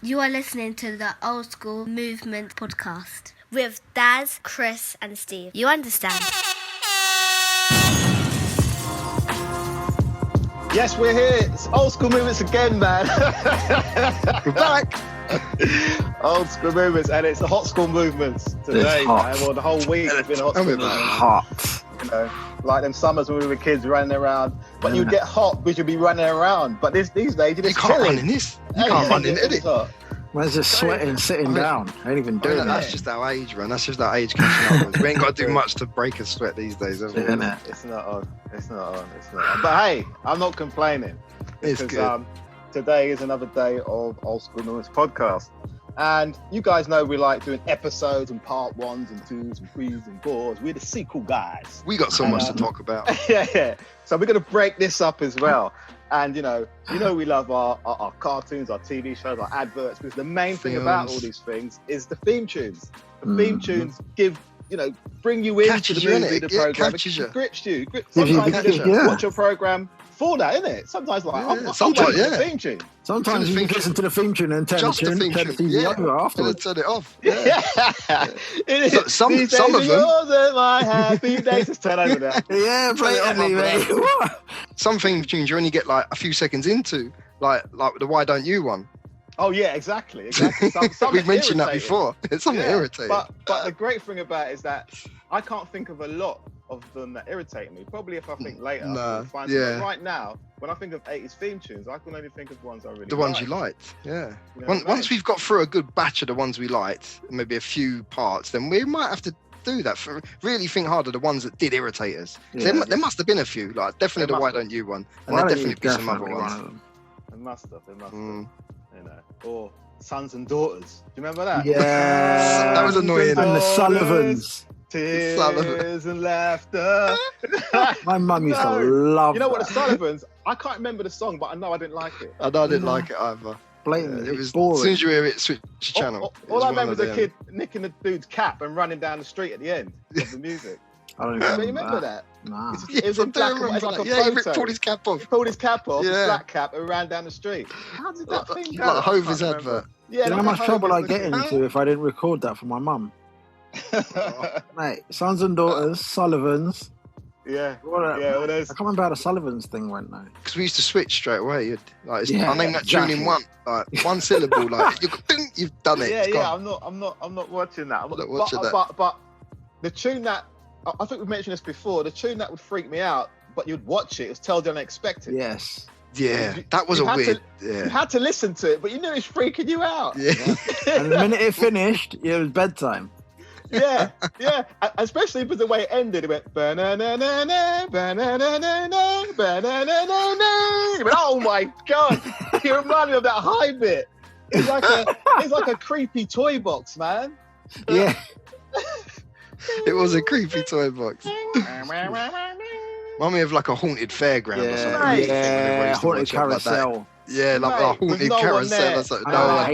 You are listening to the Old Skool Movements podcast with Daz, Chris and Steve. You understand? Yes, we're here. It's Old Skool Movements again, man. We're back. Old Skool Movements, and it's the hot school movements today, man. Well, the whole week has been hot school movements. Hot. You know, like them summers when we were kids running around. But you'd get hot because you'd be running around. But these days, you're just can't chilling. run in this. You can't run in it. Man's just sweating, sitting down. I ain't even doing that. That's just our age, man. That's just our age catching up. We ain't got to do much to break a sweat these days, have we? It's not on. It's not on. But hey, I'm not complaining. It's good. Today is another day of Old Skool Movements podcast. And you guys know we like doing episodes and part 1s and 2s and 3s and 4s. We're the sequel guys. We got so much to talk about. Yeah. So we're going to break this up as well. And you know we love our cartoons, our TV shows, our adverts, because the main thing about all these things is the theme tunes. The theme tunes bring you into the movie, the program. It grips you. Sometimes you just watch your program for that, innit? Sometimes I'm the theme tune. Sometimes you listen to the theme tune and turn the TV over afterwards. Turn it off. Yeah. Some of them. Yours are my happy days. Just turn over there. Yeah, blatantly, mate. Some theme tunes you only get like a few seconds into, like the Why Don't You one. Oh yeah, exactly. We've mentioned that before. It's something irritating. But the great thing about it is that I can't think of a lot of them that irritate me. Probably if I think later, I'll find some. Right now, when I think of 80s theme tunes, I can only think of ones I really like. The ones you liked, yeah. You know Once we've got through a good batch of the ones we liked, maybe a few parts, then we might have to do that. Really think hard of the ones that did irritate us. Yeah. There must have been a few, like definitely the Why Don't You one, and there'll definitely be some other ones. It must have. You know, or Sons and Daughters. Do you remember that? Yeah, that was annoying. And the Sullivans. Tears and laughter. My mum used to love. You know what, the Sullivans? I can't remember the song, but I know I didn't like it. I know I didn't like it either. Blatantly, it was boring. As soon as you hear it, switch channel. All I remember was a kid nicking the dude's cap and running down the street at the end of the music. I don't even remember that. Nah. It was in black and white. He pulled his cap off. He pulled his cap off, his black cap, and ran down the street. How did that thing go? Like Hover's advert. Yeah, you know how much trouble I get into if I didn't record that for my mum? Mate, Sons and Daughters, Sullivans. Yeah. I can't remember how the Sullivans thing went though. Because we used to switch straight away. I named that tune in one, like one syllable. Like you've done it. Yeah. I'm not watching that. But the tune that I think we've mentioned this before. The tune that would freak me out, but you'd watch it. It was Tell the Unexpected. Yes. Yeah, that was weird. You had to listen to it, but you knew it was freaking you out. Yeah. And the minute it finished, it was bedtime. Yeah. Especially with the way it ended. It went ba-na-na-na-na, ba-na-na-na-na, ba-na-na-na-na. But oh my god, you remind me of that high bit. It's like a creepy toy box, man. Yeah. It was a creepy toy box. Remind me of like a haunted fairground or something. Yeah, haunted carousel. Yeah, like a haunted carousel or something. I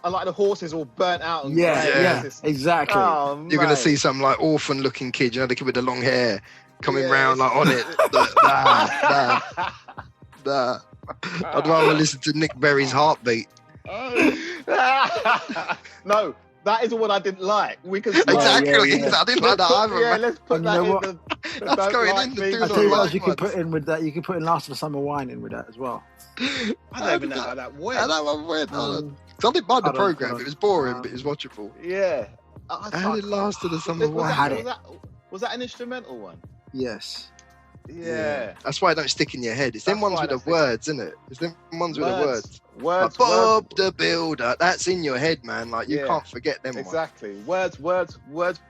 like the horses all burnt out. Yeah, exactly. Oh, you're going to see some like orphan looking kid, the kid with the long hair coming round like on it. Nah. I'd rather listen to Nick Berry's Heartbeat. No. That is what I didn't like. We could exactly. I didn't like that either. Yeah, let's put that in the. That's going in the I tell you what, you can put in with that. You can put in Last of the Summer Wine in with that as well. I don't even know how that went. I didn't mind the program. It was boring, but it was watchable. Yeah. How did Last of the Summer Wine? Was that an instrumental one? Yes. Yeah. That's why it don't stick in your head. It's them ones with the words, isn't it? It's them ones with the words. Words. Like Bob the Builder. That's in your head, man. Like you can't forget them. Exactly. Words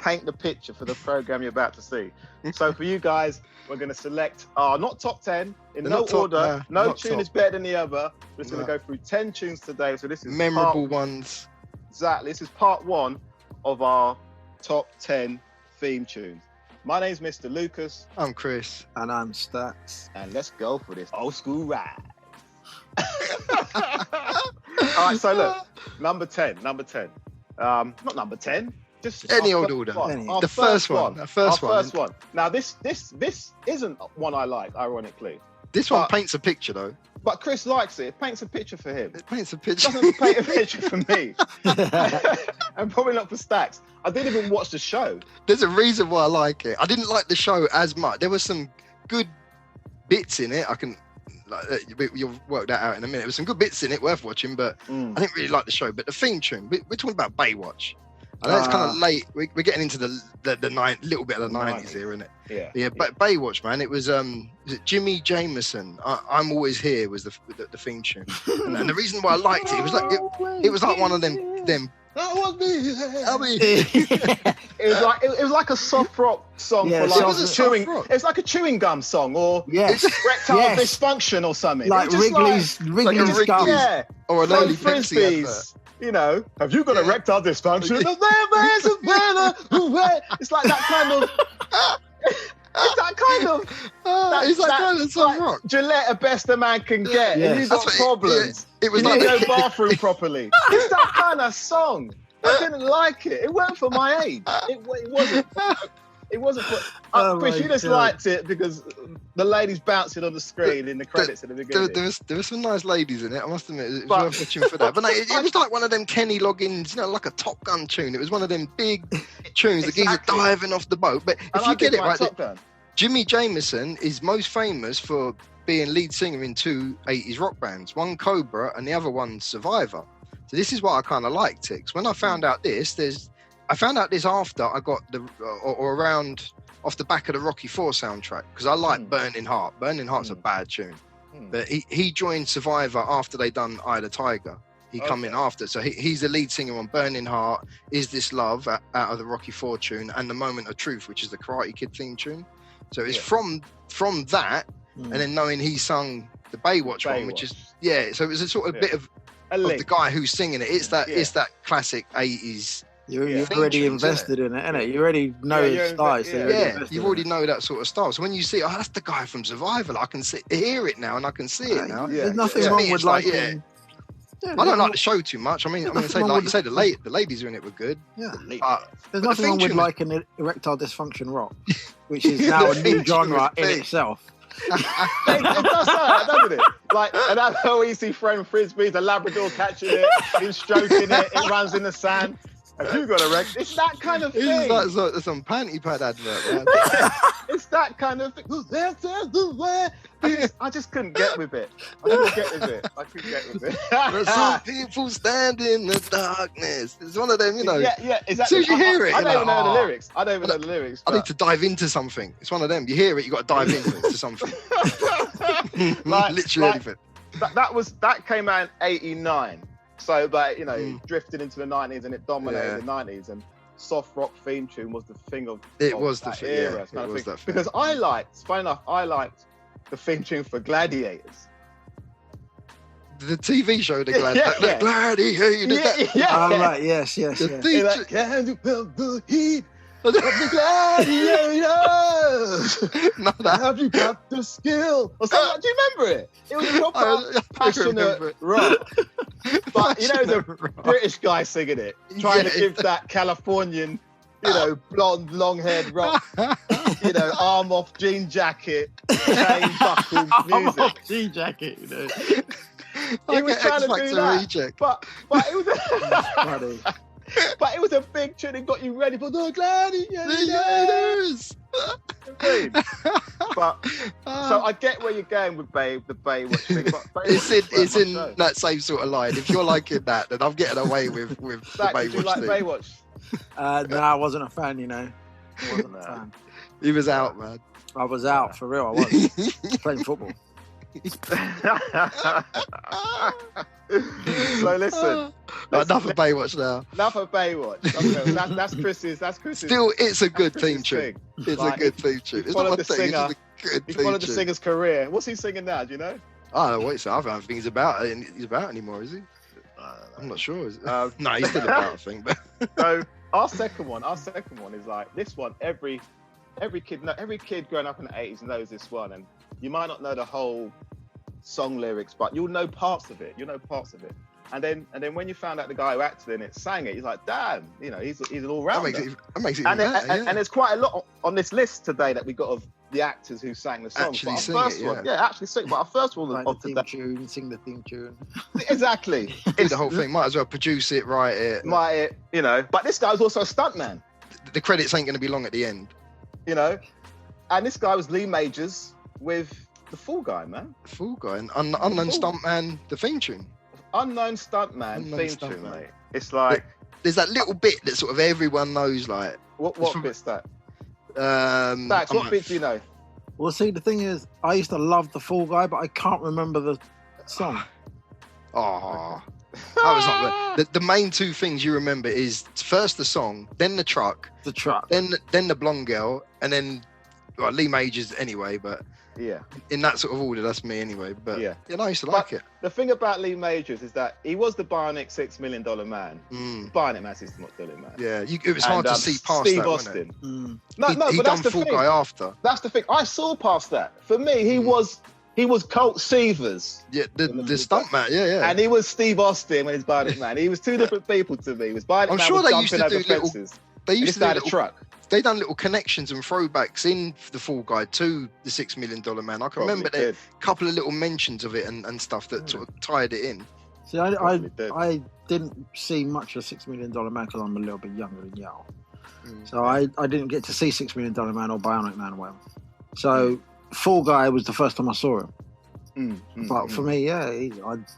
paint the picture for the program you're about to see. So for you guys, we're going to select our not top 10 in no order. No tune is better than the other. We're just going to go through 10 tunes today. So this is memorable ones. Exactly. This is part 1 of our top 10 theme tunes. My name's Mr. Lucas. I'm Chris. And I'm Stats. And let's go for this old school ride. All right, so look, number 10. Not number 10. Just any old order. The first one. Now this isn't one I like, ironically. This one paints a picture, though. But Chris likes it. It paints a picture for him. It paints a picture. It doesn't paint a picture for me. And probably not for Stacks. I didn't even watch the show. There's a reason why I like it. I didn't like the show as much. There were some good bits in it. You'll work that out in a minute. There were some good bits in it worth watching, but I didn't really like the show. But the theme tune, we're talking about Baywatch. I know it's kind of late. We're getting into the little bit of the 90s here, isn't it? Yeah. But Baywatch, man, it was Jimmy Jameson. I'm Always Here was the theme tune, and the reason why I liked it, it was like one of them. It was like a soft rock song for like chewing. It's like a chewing gum song or erectile dysfunction or something. Like Wrigley's gums. Yeah, or an early Pepsi advert. You know, have you got erectile dysfunction? It's like that kind of. It's that kind of soft rock. Gillette, a best a man can get. And you've got problems. It was you like didn't go bathroom properly. It's that kind of song. I didn't like it. It weren't for my age. It wasn't. It wasn't for. Chris, you just liked it because the ladies bouncing on the screen in the credits at the beginning. There were some nice ladies in it. I must admit, it was worth watching for that. But no, it was like one of them Kenny Loggins, like a Top Gun tune. It was one of them big tunes. The geezer diving off the boat. But if you get it right, Jimmy Jameson is most famous for being lead singer in two 80s rock bands, one Cobra and the other one Survivor. So this is why I kind of liked it. Because when I found out this, I found out this after I got or around off the back of the Rocky IV soundtrack, because I like Burning Heart. Burning Heart's a bad tune. But he joined Survivor after they done Eye of the Tiger. He come in after. So he's the lead singer on Burning Heart, Is This Love, out of the Rocky IV tune, and The Moment of Truth, which is the Karate Kid theme tune. So it's from that, and then knowing he sung the Baywatch one, which is, so it was a sort of bit of the guy who's singing it. It's that classic 80s. You're already invested in it, innit? You already know his style. So you already know that sort of style. So when you see, that's the guy from Survival, I can hear it now and I can see it now. There's nothing wrong with liking. I don't like the show too much. I mean, say the ladies who in it were good. Yeah, there's nothing wrong with liking erectile dysfunction rock, which is now a new genre in itself. It does that, doesn't it? Like, and that's how we see throwing frisbees, a Labrador catching it, him stroking it, it runs in the sand. Have you got a wreck? It's that kind of thing. It's like some panty pad advert, man. It's that kind of thing. I just couldn't get with it. I couldn't get with it. But some people stand in the darkness. It's one of them, Yeah, exactly. As soon as you hear it, I don't even know the lyrics. I need to dive into something. It's one of them. You hear it, you got to dive into something. Literally anything. That came out in '89. So, drifted into the 90s and it dominated the 90s, and soft rock theme tune was the thing of that era. Because I liked the theme tune for Gladiators. The TV show, the Gladiators. Oh, right, yes. Can you feel the heat of the Gladiators? Have you got the skill? Or something. Do you remember it? It was a proper passionate rock. But the British guy singing it, trying to give that Californian, blonde, long-haired rock, arm off jean jacket, chain buckle music. Arm off jean jacket, He was trying to do that, reject. But it was but it was a big tune. It got you ready for the Gladiators. But so I get where you're going with the Baywatch thing. But it's in that same sort of line. If you're liking that, then I'm getting away with the Baywatch did you like thing. Baywatch? No, I wasn't a fan. I wasn't a fan. He was out, man. I was out for real. I was playing football. So listen. Enough of Baywatch now. Enough of Baywatch. That's Chris's. Still, it's a good theme tune. It's a good theme tune. It's not one thing. It's a good theme tune. He followed the singer's career. What's he singing now? Do you know? I don't know what he's saying. I don't think he's about anymore, is he? I'm not sure. No, he's still about, I think. But so our second one is like this one. Every kid growing up in the 80s knows this one, and you might not know the whole song lyrics, but you'll know parts of it. And then when you found out the guy who acted in it sang it, he's like, damn, you know, he's an all-rounder. That makes it even better, and there's quite a lot on this list today that we got of the actors who sang the song. Actually sing it, actually sing. But our first one Like of the today, theme tune, sing the theme tune. exactly. Do the whole thing. Might as well produce it, write it. You know. But this guy was also a stuntman. The credits ain't going to be long at the end. You know, and this guy was Lee Majors with the Fall Guy, man. The Fall Guy, and unknown stuntman, the theme tune. Unknown stuntman theme tune, mate. It's like there's that little bit that sort of everyone knows. Like what bit's that? Dax, what bit do you know? Well, see, the thing is, I used to love the Fall Guy, but I can't remember the song. Oh, that was not the main two things you remember is first the song, then the truck, then the blonde girl, and then Lee Majors anyway. But yeah, in that sort of order, that's me anyway. But yeah, I used to like it. The thing about Lee Majors is that he was the bionic $6 million man. Bionic man, System not Dylan man. Yeah, it was hard to see past Steve that, Austin. Wasn't it? No, he but done that's the Fall thing. Guy after. That's the thing. I saw past that. For me, he was Colt Seavers. Yeah, the stuntman. Yeah. And he was Steve Austin when he's Bionic Man. He was two different people to me. He was Bionic Man. I'm sure was they used to jumping do over little. fences. They used to do a truck. They done little connections and throwbacks in the Fall Guy to the $6 Million Man. I can remember there a couple of little mentions of it and stuff that sort of tied it in. See, I didn't see much of $6 Million Man because I'm a little bit younger than y'all. So I didn't get to see $6 Million Man or Bionic Man or whatever. So Fall Guy was the first time I saw him. But for me, I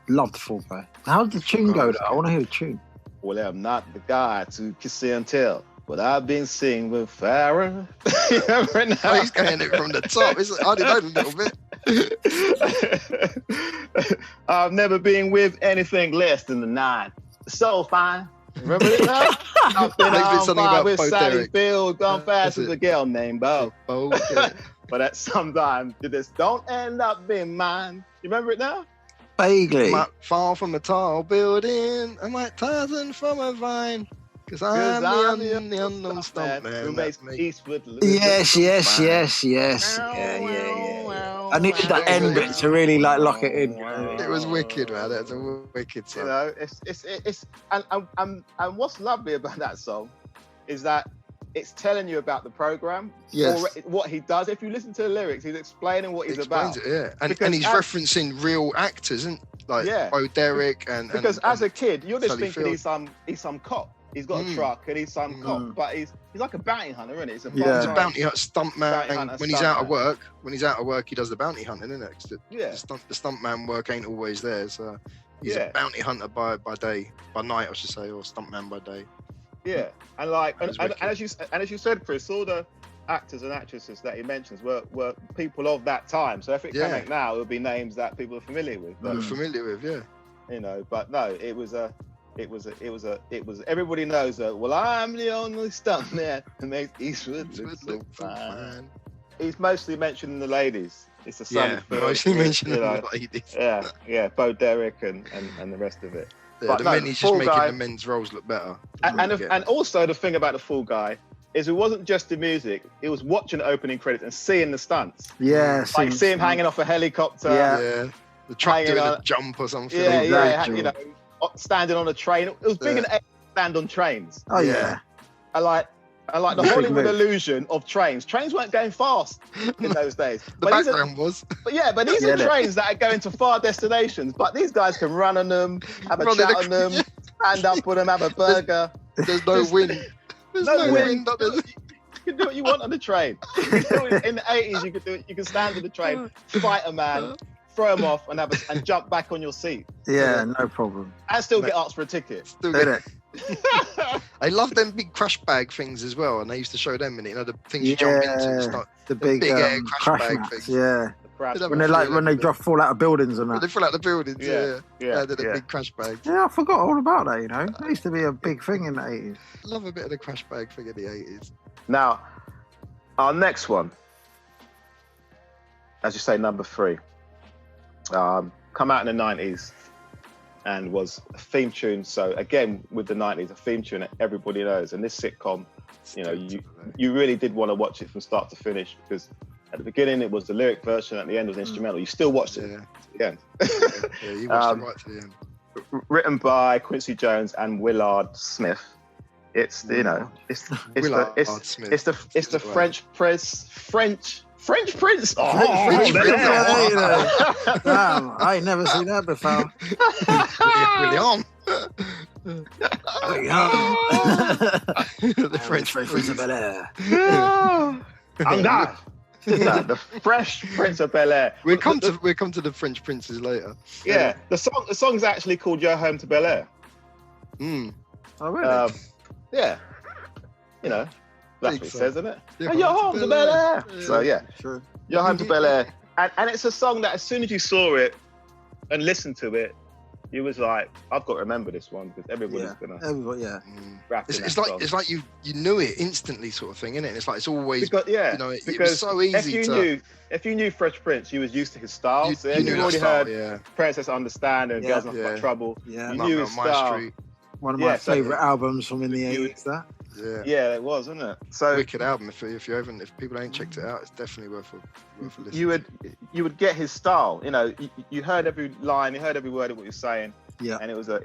loved the Fall Guy. How did the tune go though? I want to hear the tune. Well, I'm not the guy to kiss and tell. But I've been singing with Farrah. Oh, he's going it from the top. I did a little bit. I've never been with anything less than the 9. So fine. Remember it now? I've been on fire with Sally Field, gone fast with a girl named Bo. Yeah. But at some time, this don't end up being mine. You remember it now? Vaguely. I might fall from a tall building. I might Tarzan from a vine. Because I'm the unknown stuntman who makes Eastwood. Yes. Yeah. I needed that end bit to really lock it in. It was wicked, man. That's a wicked song. You know, it's and what's lovely about that song is that it's telling you about the program, or what he does. If you listen to the lyrics, he's explaining what he's about. And he's referencing real actors, and Bo Derek and because as a kid, you're just Sally thinking Field. he's some cop. He's got a truck and he's some cop, but he's like a bounty hunter, isn't it? He's a bounty hunter, stuntman. When he's out of work, he does the bounty hunting, isn't it? The stuntman work ain't always there, so he's a bounty hunter by night, I should say, or stuntman by day. Yeah, and as you said, Chris, all the actors and actresses that he mentions were people of that time. So if it came out now, it would be names that people are familiar with. You know, but no, it was everybody knows that. Well, I'm the only stuntman who makes Eastwood look so fine. He's mostly mentioned in the ladies. It's a son. Mostly mentioned in the ladies. Yeah, Bo Derek and the rest of it. Yeah, but the men, he's just making the men's roles look better. And also the thing about the Fall Guy is it wasn't just the music; it was watching the opening credits and seeing the stunts. Yeah, like see him hanging off a helicopter. Yeah, the truck doing a jump or something. Yeah, you know. Standing on a train. It was big and stand on trains. Oh yeah. I like the Hollywood illusion of trains. Trains weren't going fast in those days. The background was. But these are trains that are going to far destinations. But these guys can run on them, have a chat on them, stand up with them, have a burger. There's no wind. There's no wind. You can do what you want on the train. In the 80s, you could do it. You can stand on the train, fight a man, throw him off, and jump back on your seat. Yeah, no problem. And still get asked for a ticket. I love them big crash bag things as well, and they used to show them in it. You know, the things you jump into. It's like the big air crash bag mats, things. Yeah. When they fall out of buildings and that. They fall out of the buildings. They're the big crash bags. Yeah, I forgot all about that. You know, that used to be a big thing in the 80s. Love a bit of the crash bag thing in the 80s. Now, our next one, as you say, number 3. Come out in the 90s and was a theme tune. So again, with the 90s, a theme tune that everybody knows. And this sitcom, you know, you really did want to watch it from start to finish, because at the beginning it was the lyric version, at the end was instrumental. You still watched it to the end. You watched it right to the end. written by Quincy Jones and Willard Smith. It's the French Prince. Damn, I ain't never seen that before. The French Prince of Bel-Air. I'm not. The Fresh Prince of Bel-Air. We'll come to the French princes later. Yeah, the song's actually called "Your Home to Bel-Air." Oh really? Yeah. You know, that's what it says, isn't it? Your Your home to Bel-Air. So yeah, Sure. Your Home to Bel-Air, and it's a song that as soon as you saw it and listened to it, you was like, I've got to remember this one because everybody's gonna. Everybody, rap in It's that like you knew it instantly, sort of thing, isn't it? It's like it's always because, you know, it was so easy if you knew Fresh Prince, you was used to his style. You knew already that style, heard Princess Understand and Girls Not Got Trouble. Yeah. You knew his style. Street. One of my favourite albums from in the 80s. That. Yeah, it was, wasn't it? So wicked album. If people ain't checked it out, it's definitely worth a listen. You would get his style. You know, you heard every line, you heard every word of what he was saying. Yeah. And it was a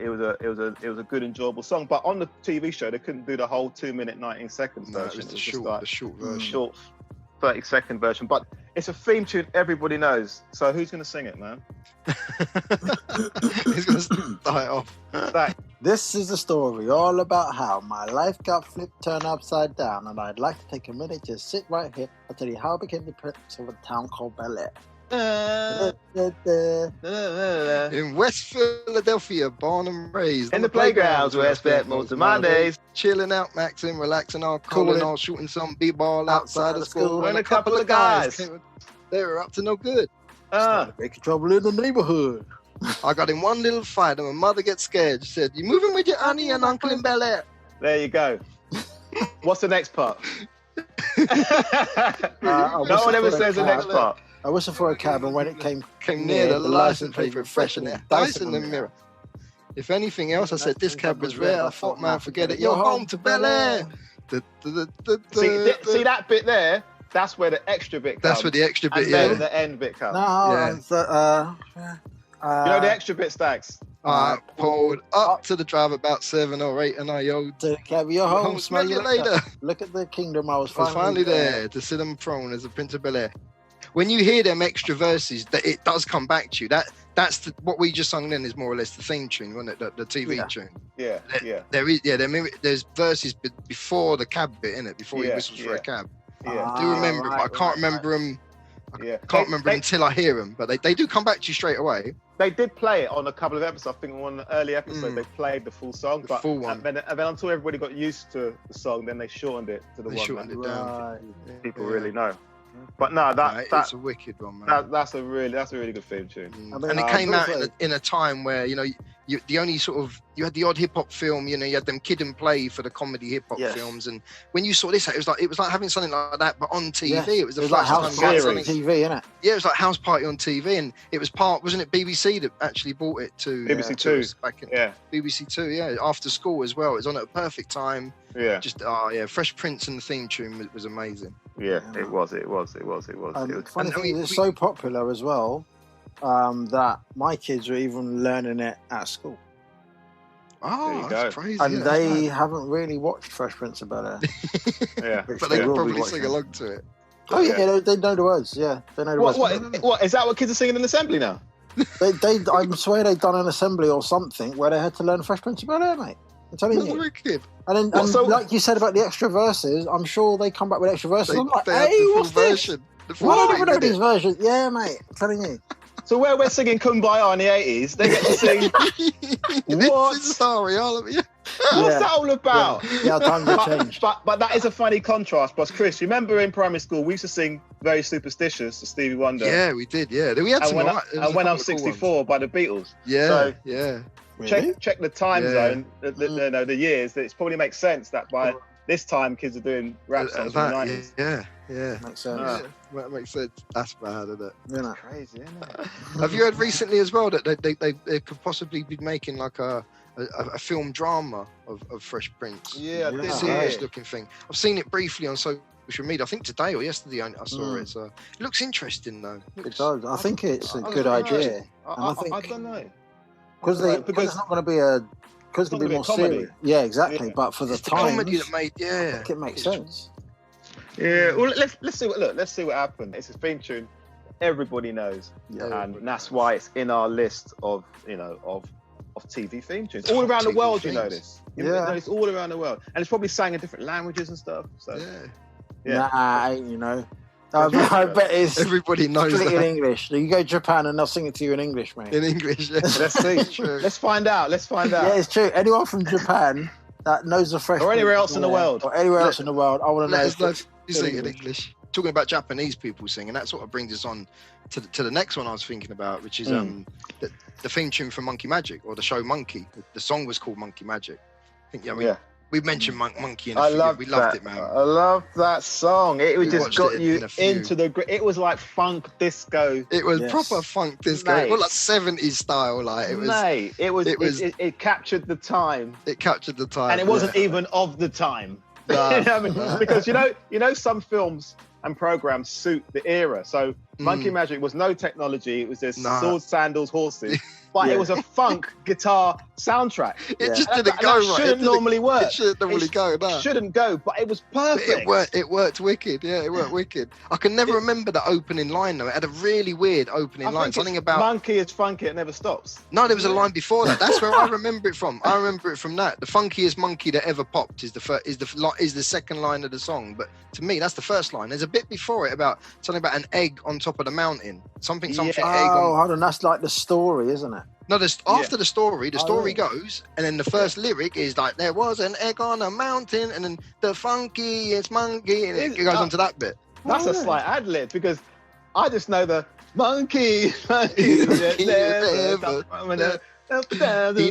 good, enjoyable song. But on the TV show, they couldn't do the whole 2 minute 19 seconds version. It was the short version. Short 30-second version. But it's a theme tune everybody knows. So who's going to sing it, man? He's going to start it off. This is the story all about how my life got flipped, turned upside down, and I'd like to take a minute to sit right here and tell you how I became the prince of a town called Bel-Air. In West Philadelphia, born and raised. In the playgrounds where I spent most of my days. Chilling out, maxing, relaxing, all calling, all shooting some b-ball outside of school. And a couple of guys. They were up to no good. Making trouble in the neighborhood. I got in one little fight and my mother gets scared. She said, "You moving with your auntie and uncle in Bel-Air?" There you go. What's the next part? No one ever says the next part. I whistled for a cab, and when it came near the license plate refreshing it, dice in the mirror. If anything else, I said, this cab was rare. I thought, man, forget it. You're home to Bel-Air. See that bit there? That's where the extra bit comes. That's where the extra bit, and then the end bit comes. You know the extra bit, Stacks? I pulled up to the drive about 7 or 8 and I yelled, to the cab, you're home, smell you later. Look at the kingdom, I was finally there to sit on throne as a Prince of Bel-Air. When you hear them extra verses, that it does come back to you. That's what we just sung then is more or less the theme tune, wasn't it? The TV tune. Yeah. There's verses before the cab bit, innit? Before he whistles for a cab. Yeah. I do remember, but I can't remember them. I can't remember until I hear them, but they do come back to you straight away. They did play it on a couple of episodes. I think on an early episode they played the full song, full one. And then until everybody got used to the song, then they shortened it to the one. Shortened it down. People really know. But no, it's a wicked one, man. That's a really good theme tune. And it came out in a time where you the only sort of you had the odd hip hop film, you had them Kid and Play for the comedy hip hop films, and when you saw this, it was like having something like that, but on TV. Yeah. It was like House Party on TV, innit? Yeah, it was like House Party on TV, and it was wasn't it BBC that actually brought it to BBC Two back in BBC Two, after school as well. It was on at a perfect time. Yeah, just Fresh Prince and the theme tune was amazing. Yeah, it was. Funny thing, it's so popular as well that my kids were even learning it at school. Oh, that's crazy. And they haven't really watched Fresh Prince of Bel-Air. But they could probably sing along to it. Oh yeah, they know the words. Yeah, they know the words. What is that? What kids are singing in assembly now? I swear they've done an assembly or something where they had to learn Fresh Prince of Bel-Air, mate. I'm telling you. Wicked. And then, like you said about the extra verses, I'm sure they come back with extra verses. I'm like, hey, what's this? What are these versions? Yeah, mate. I'm telling you. So where we're singing Kumbaya in the 80s, they get to sing. What? This is sorry, all of you. What's that all about? Yeah, times have changed. But that is a funny contrast. But Chris, you remember in primary school we used to sing "Very Superstitious" to Stevie Wonder. Yeah, we did. Yeah, we had some. And when I'm 64 by the Beatles. Yeah, so yeah. Check the time zone, the years. It probably makes sense that by this time kids are doing rap songs from the 90s. Yeah. Makes sense. That makes sense. That's bad, isn't it? Yeah. Crazy, isn't it? Have you heard recently as well that they could possibly be making like a film drama of Fresh Prince? Yeah, I did. Serious looking thing. I've seen it briefly on social media. I think today or yesterday I saw it. So it looks interesting though. It does. I think it's a good idea. I don't know. because it's not going to be a. Because it'll be more serious. Yeah, exactly. Yeah. But for the time, comedy that made, it makes sense. Yeah. Well, let's see what happened. It's a theme tune everybody knows, and that's why it's in our list of TV theme tunes all around the world. You know this. It's all around the world, and it's probably sang in different languages and stuff. So Nah, I bet it's everybody knows that. In English. You go to Japan and they'll sing it to you in English, mate. In English, yeah. Let's see. Let's find out. Yeah, it's true. Anyone from Japan that knows the fresh or anywhere else in the world, I want to know. If you sing in English. Talking about Japanese people singing, that sort of brings us on to the next one I was thinking about, which is the theme tune for Monkey Magic, or the show Monkey. The song was called Monkey Magic. I think we mentioned Monkey in a few. We loved it, man. I loved that song. It just got you into the. It was like funk disco. It was proper funk disco. It was like 70s style. Like it was. Mate, it captured the time. It captured the time, and it wasn't even of the time. Because some films and programs suit the era. So Monkey Magic was no technology. It was just swords, sandals, horses. But it was a funk guitar soundtrack. It just didn't go right. Shouldn't normally work. It shouldn't normally go. No. Shouldn't go, but it was perfect. It worked wicked. Yeah, it worked wicked. I can never remember the opening line though. It had a really weird opening line. Something about monkey is funky, it never stops. No, there was a line before that. That's where I remember it from. I remember it from that. The funkiest monkey that ever popped is the second line of the song. But to me, that's the first line. There's a bit before it about something about an egg on top of the mountain. Something egg. Oh, hold on. That's like the story, isn't it? No, after the story goes, and then the first lyric is like, there was an egg on a mountain, and then the funkiest monkey, and it goes on to that bit. That's a slight ad lib, because I just know the monkey. He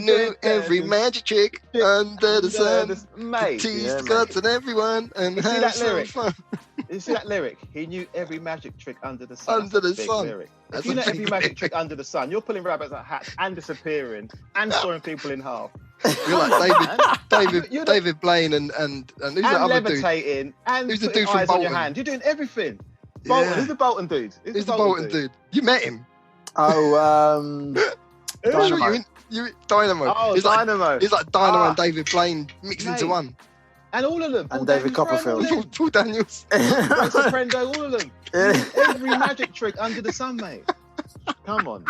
knew every magic trick under the sun. Mate, teased guts and everyone, and had some fun. You see that lyric? He knew every magic trick under the sun. Under the sun. Lyric. If you know every magic trick under the sun, you're pulling rabbits out of hats and disappearing and sawing people in half. You're like David Blaine and who's the other levitating dude? And who's the putting dude from eyes Bolton? on your hand. You're doing everything. Bolton. Who's the Bolton dude? Who's the Bolton dude? You met him. Dynamo. Dynamo. Oh, he's Dynamo. He's like Dynamo and David Blaine mixed into one. And all of them. And David Copperfield. Paul Daniels. Soprendo, all of them. Every magic trick under the sun, mate. Come on.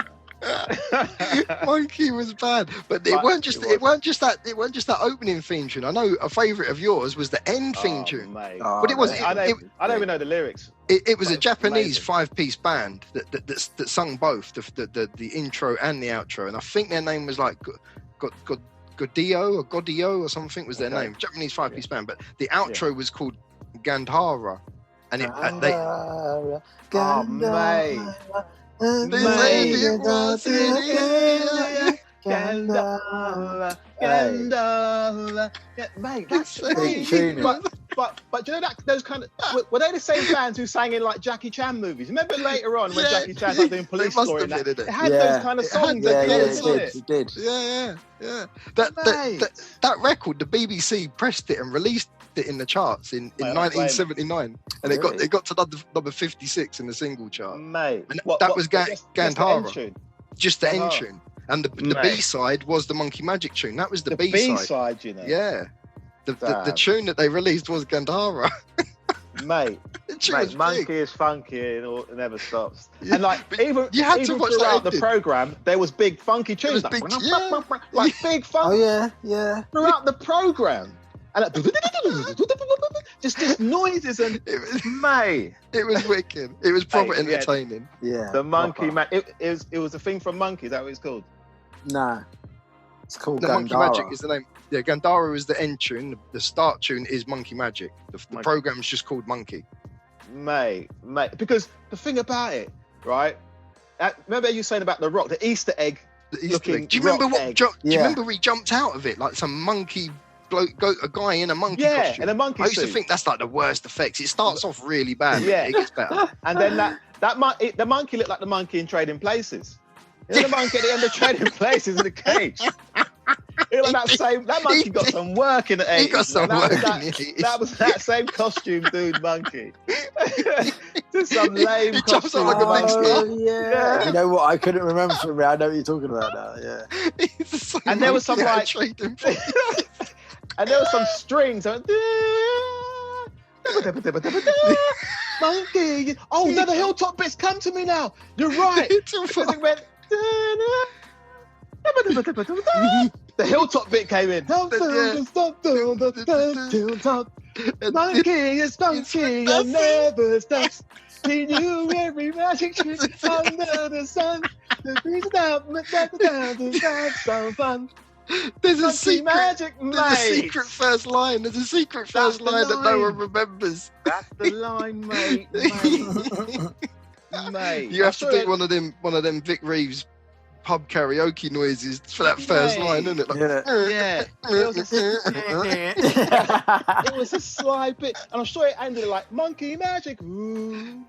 Monkey was bad, but it weren't just that opening theme tune. I know a favourite of yours was the end theme tune, but it wasn't. I don't even know the lyrics. It was a Japanese 5-piece band that sung both the intro and the outro, and I think their name was like Godio or something was their name. Japanese 5-piece band, but the outro was called Gandhara, and mate. Mate, that's amazing. But do you know that those kind of were they the same fans who sang in like Jackie Chan movies? Remember later on when Jackie Chan was doing police story and that? It had those kind of songs. It did. Yeah. That record, the BBC pressed it and released it in the charts in 1979, and it got to number 56 in the single chart. Mate, and that was Gandhara. Just the end tune. And the B-side was the Monkey Magic tune. That was the B-side. B-side, you know. Yeah. The tune that they released was Gandhara. Mate, Monkey is funky and it never stops. Yeah, and like even throughout the program, there was big funky tunes. Big funky. Oh yeah. Throughout the program. And just noises and it was wicked. It was proper entertaining. Yeah. The Monkey it was a thing from Monkey. Is that what it's called? Nah. It's called Gandhara. Monkey Magic is the name. Yeah, Gandhara is the end tune. The start tune is Monkey Magic. The program's just called Monkey. Mate. Because the thing about it, right? Remember you saying about the rock, the Easter egg. The Easter egg. Do you remember do you remember he jumped out of it like some monkey bloke, a guy in a monkey costume? Yeah, in a monkey suit. I used to think that's like the worst effects. It starts off really bad, but it gets better. And then the monkey looked like the monkey in Trading Places. The monkey at the end of Trading Places in the cage. Like that monkey got some work in the 80s. He got some work in the 80s. That was that same costume dude monkey. Just some lame He jumps costume. up like a big star. Yeah. You know what? I couldn't remember from me. I know what you're talking about now. Yeah. And there was some like, and there was some strings. Monkey. Oh no, the hilltop bits come to me now. You're right. Because it went. The hilltop bit came in. Monkey is funky and never stops. He knew every magic trick under the sun. The breeze out, some fun. There's a secret. Magic, There's a secret first line. There's a secret first line that no one remembers. That's the line, mate. Mate. You have to do one of them Vic Reeves pub karaoke noises for that first line, isn't it? Like, yeah. It was a sly bit, and I'm sure it ended like monkey magic. Ooh.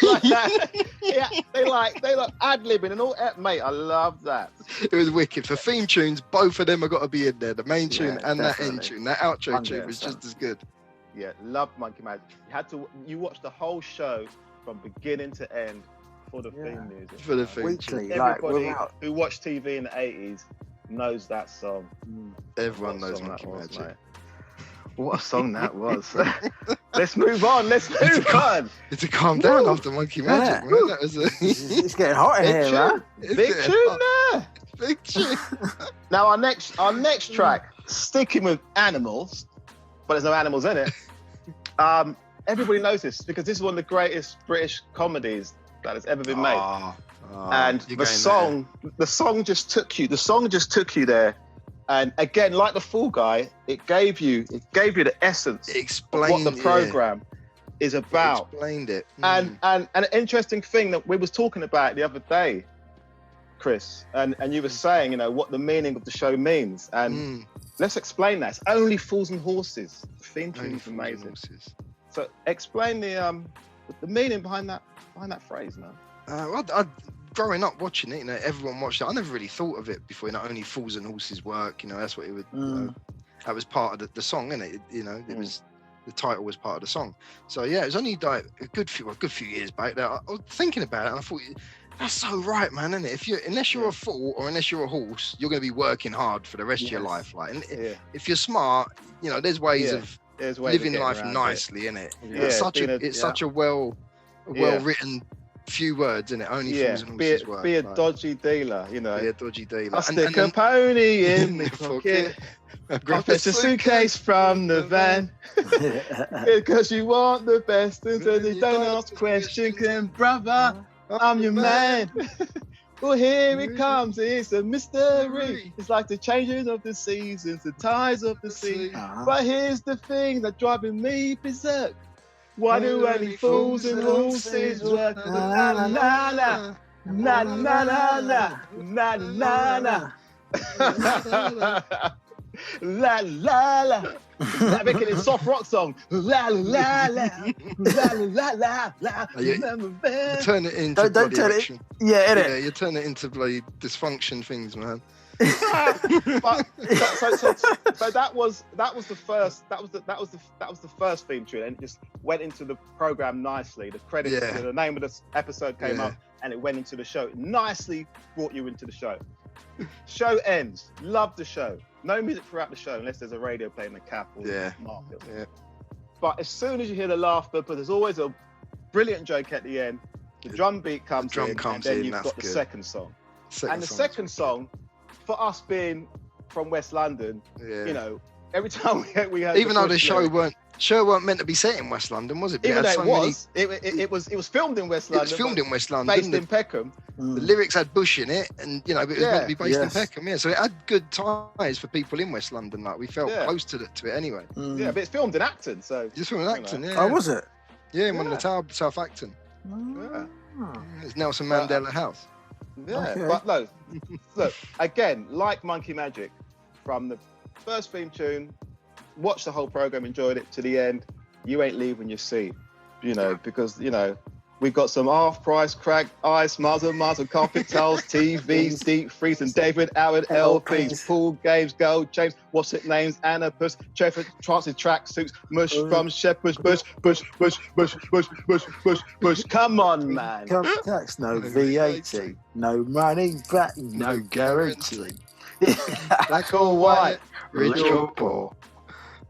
Like that. Yeah, they like ad-libbing and all that, mate. I love that. It was wicked. For theme tunes, both of them have got to be in there. The main tune and definitely. that end tune, that outro tune was just as good. Yeah, loved Monkey Magic. You watched the whole show from beginning to end for the theme music. For the theme Weekly, tune. Everybody who watched TV in the 80s knows that song. Everyone knows Monkey Magic. Mate. What a song that was. Let's move on. It's to calm down after Monkey Magic, man. That was It's getting hot in here, man. Big tune there. Big tune. Now our next track, sticking with animals, but there's no animals in it. Everybody knows this because this is one of the greatest British comedies that has ever been made. And the song just took you there. And again, like the Fall Guy, it gave you the essence of what the program is about. It explained it. And an interesting thing that we was talking about the other day, Chris, and you were saying, what the meaning of the show means. And let's explain that. It's only fools and horses. The theme tune is amazing. So explain the meaning behind that phrase, man. Growing up watching it, everyone watched it. I never really thought of it before. Only fools and horses work. That's what it would. That was part of the song, innit? It was the title was part of the song. So yeah, it was only like a good few years back that I was thinking about it, and I thought that's so right, man, isn't it? Unless you're a fool or unless you're a horse, you're going to be working hard for the rest of your life. Like, and if you're smart, there's ways of living life nicely, innit? It's such a well written. Few words in it, only fools and horses work. Be a dodgy dealer, Be a dodgy dealer. I'll stick a pony in my pocket. I'll fetch a suitcase from the van. Because you want the best, and so they don't ask questions. Brother, I'm your man. Well, here it comes. It's a mystery. It's like the changes of the seasons, the tides of the sea. But here's the thing that's driving me berserk. Why do only fools and horses work? Na na na na na na na na na na. La la la. That making it soft rock song. La la la la la la la. Turn it into don't turn it. Yeah, you turn it into bloody dysfunction things, man. So that was the first theme tune, and it just went into the program nicely. The credits, the name of the episode came up, and it went into the show. It nicely brought you into the show. Show ends. Love the show. No music throughout the show unless there's a radio playing the cap or market. Yeah. But as soon as you hear the laughter, but there's always a brilliant joke at the end. The drum beat comes in, and then you've got the second song. And the second song, for us being from West London, every time we heard, even though the show weren't meant to be set in West London, was it? Even though it was filmed in West London. It was filmed in West London, based in Peckham. The lyrics had Bush in it, and but it was meant to be based in Peckham. Yeah, so it had good ties for people in West London. Like we felt close to it anyway. Yeah, but it's filmed in Acton, so it's filmed in Acton. Yeah. Oh, was it? Yeah, in one of the towers, South Acton. It's Nelson Mandela House. Yeah, but no, look, again, like Monkey Magic, from the first theme tune, watch the whole program, enjoyed it to the end, you ain't leaving your seat, because, We've got some half-price cracked ice, miles and miles of carpet towels, TVs, deep freeze, and David Howard LPs, pool games, gold chains, what's it names, Anapus, Trevor Transit track suits, mush from Shepherd's Bush. Come on, man. Come tax, no VAT, no money back, no guarantee. Black or white, rich or poor,